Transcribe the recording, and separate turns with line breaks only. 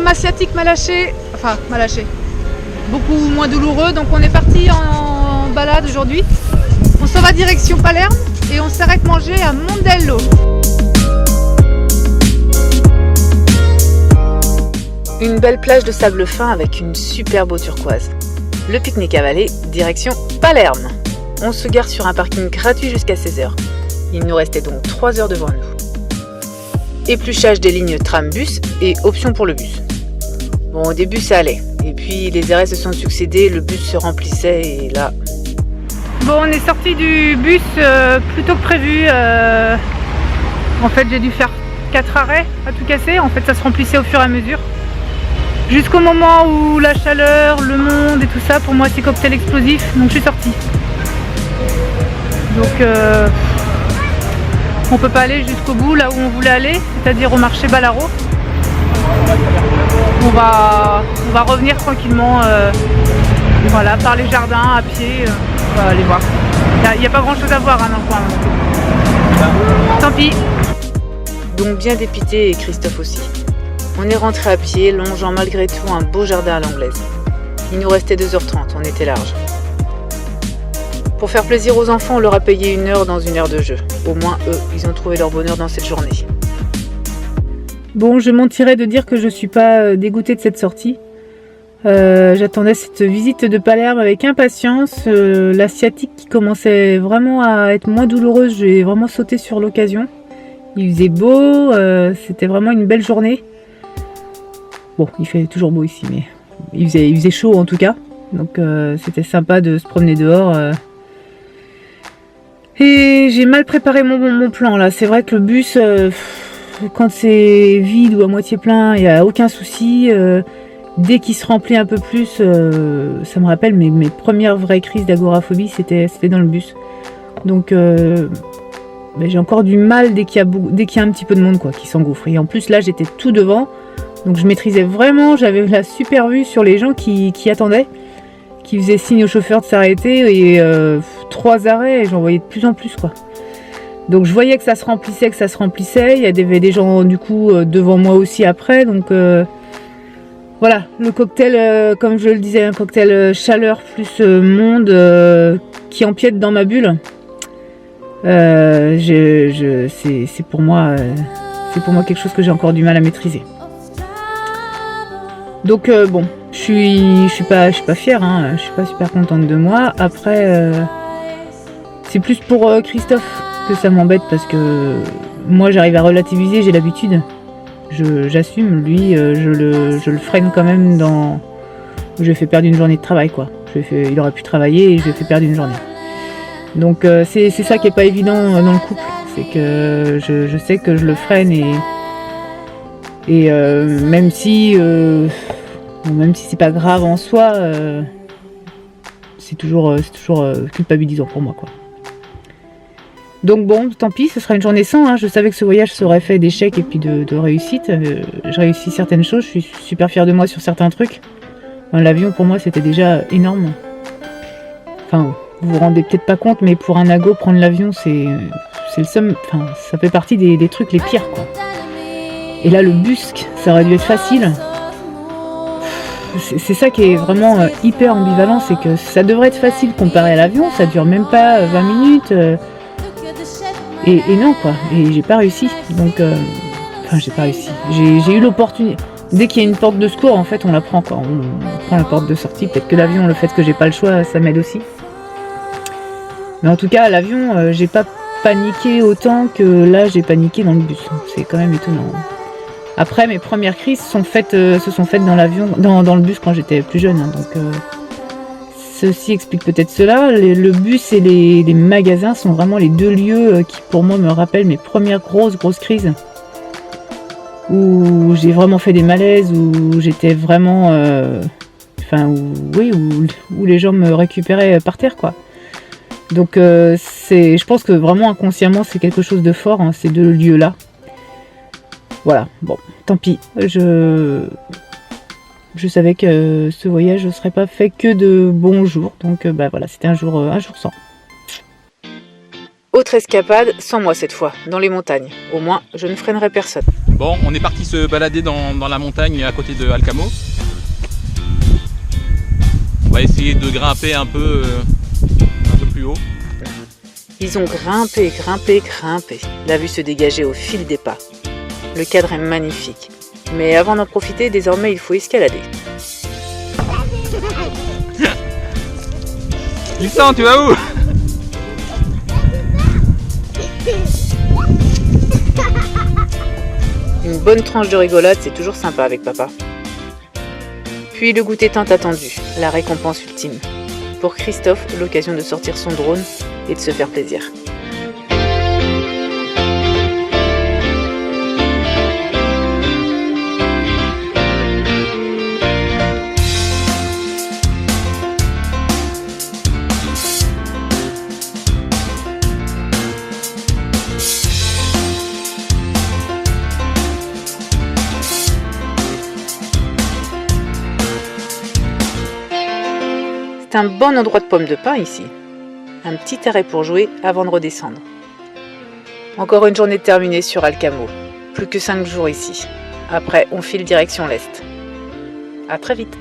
traume asiatique m'a lâché, beaucoup moins douloureux, donc on est parti en balade aujourd'hui. On s'en va direction Palerme et on s'arrête manger à Mondello. Une belle plage de sable fin avec une superbe eau turquoise. Le pique-nique avalé, direction Palerme. On se gare sur un parking gratuit jusqu'à 16h. Il nous restait donc 3 heures devant nous. Épluchage des lignes tram-bus et option pour le bus. Bon, au début ça allait. Et puis les arrêts se sont succédés, le bus se remplissait et là... Bon, on est sorti du bus plus tôt que prévu. En fait, j'ai dû faire 4 arrêts à tout casser. En fait, ça se remplissait au fur et à mesure. Jusqu'au moment où la chaleur, le monde et tout ça, pour moi c'est cocktail explosif, donc je suis sortie. Donc on peut pas aller jusqu'au bout là où on voulait aller, c'est-à-dire au marché Ballarot. On va revenir tranquillement voilà, par les jardins, à pied, on va aller voir. Il n'y a pas grand chose à voir hein, dans le coin. Tant pis. Donc bien dépité et Christophe aussi. On est rentré à pied, longeant malgré tout un beau jardin à l'anglaise. Il nous restait 2h30, on était large. Pour faire plaisir aux enfants, on leur a payé 1 heure dans une aire de jeu. Au moins, eux, ils ont trouvé leur bonheur dans cette journée. Bon, je mentirais de dire que je suis pas dégoûtée de cette sortie. J'attendais cette visite de Palerme avec impatience. La sciatique qui commençait vraiment à être moins douloureuse, j'ai vraiment sauté sur l'occasion. Il faisait beau, c'était vraiment une belle journée. Bon, il fait toujours beau ici, mais il faisait chaud en tout cas. Donc c'était sympa de se promener dehors. Et j'ai mal préparé mon plan là. C'est vrai que le bus, quand c'est vide ou à moitié plein, il n'y a aucun souci. Dès qu'il se remplit un peu plus, ça me rappelle mes premières vraies crises d'agoraphobie, c'était dans le bus. Donc j'ai encore du mal dès qu'il y a un petit peu de monde quoi, qui s'engouffre. Et en plus là j'étais tout devant. Donc je maîtrisais vraiment, j'avais la super vue sur les gens qui attendaient, qui faisaient signe au chauffeur de s'arrêter et 3 arrêts et j'en voyais de plus en plus quoi. Donc je voyais que ça se remplissait, il y avait des gens du coup devant moi aussi après, donc voilà, le cocktail, comme je le disais, un cocktail chaleur plus monde qui empiète dans ma bulle. C'est pour moi quelque chose que j'ai encore du mal à maîtriser. Donc bon, je suis pas fière, hein, je suis pas super contente de moi. Après, c'est plus pour Christophe que ça m'embête parce que moi j'arrive à relativiser, j'ai l'habitude, j'assume. Lui, je le freine quand même dans, je lui ai fait perdre une journée de travail quoi. Il aurait pu travailler et je lui ai fait perdre une journée. Donc c'est ça qui est pas évident dans le couple, c'est que je sais que je le freine et même si c'est pas grave en soi, c'est toujours culpabilisant pour moi quoi. Donc bon, tant pis, ce sera une journée sans, hein. Je savais que ce voyage serait fait d'échecs et puis de réussite. Je réussis certaines choses, je suis super fière de moi sur certains trucs. L'avion pour moi c'était déjà énorme. Enfin, vous vous rendez peut-être pas compte, mais pour un ado prendre l'avion c'est le somme, enfin ça fait partie des trucs les pires quoi. Et là le bus, ça aurait dû être facile. C'est ça qui est vraiment hyper ambivalent, c'est que ça devrait être facile comparé à l'avion, ça dure même pas 20 minutes. Et non quoi, et j'ai pas réussi. Donc, j'ai pas réussi. J'ai eu l'opportunité. Dès qu'il y a une porte de secours, en fait, on la prend quoi. On prend la porte de sortie. Peut-être que l'avion, le fait que j'ai pas le choix, ça m'aide aussi. Mais en tout cas, à l'avion, j'ai pas paniqué autant que là, j'ai paniqué dans le bus. C'est quand même étonnant. Après, mes premières crises se sont faites dans l'avion, dans le bus quand j'étais plus jeune. Hein, donc, ceci explique peut-être cela. Le bus et les magasins sont vraiment les 2 lieux qui, pour moi, me rappellent mes premières grosses crises. Où j'ai vraiment fait des malaises, où j'étais vraiment... où les gens me récupéraient par terre, quoi. Donc, je pense que vraiment, inconsciemment, c'est quelque chose de fort, hein, ces 2 lieux-là. Voilà, bon, tant pis. Je savais que ce voyage ne serait pas fait que de bons jours. Donc voilà, c'était un jour sans. Autre escapade, sans moi cette fois, dans les montagnes. Au moins, je ne freinerai personne.
Bon, on est parti se balader dans la montagne à côté de Alcamo. On va essayer de grimper un peu plus haut.
Ils ont grimpé, grimpé, grimpé. La vue se dégageait au fil des pas. Le cadre est magnifique. Mais avant d'en profiter, désormais, il faut escalader.
Lissan, tu vas où?
Une bonne tranche de rigolade, c'est toujours sympa avec papa. Puis le goûter tant attendu, la récompense ultime. Pour Christophe, l'occasion de sortir son drone et de se faire plaisir. C'est un bon endroit de pommes de pin ici. Un petit arrêt pour jouer avant de redescendre. Encore une journée terminée sur Alcamo. Plus que 5 jours ici. Après, on file direction l'est. À très vite.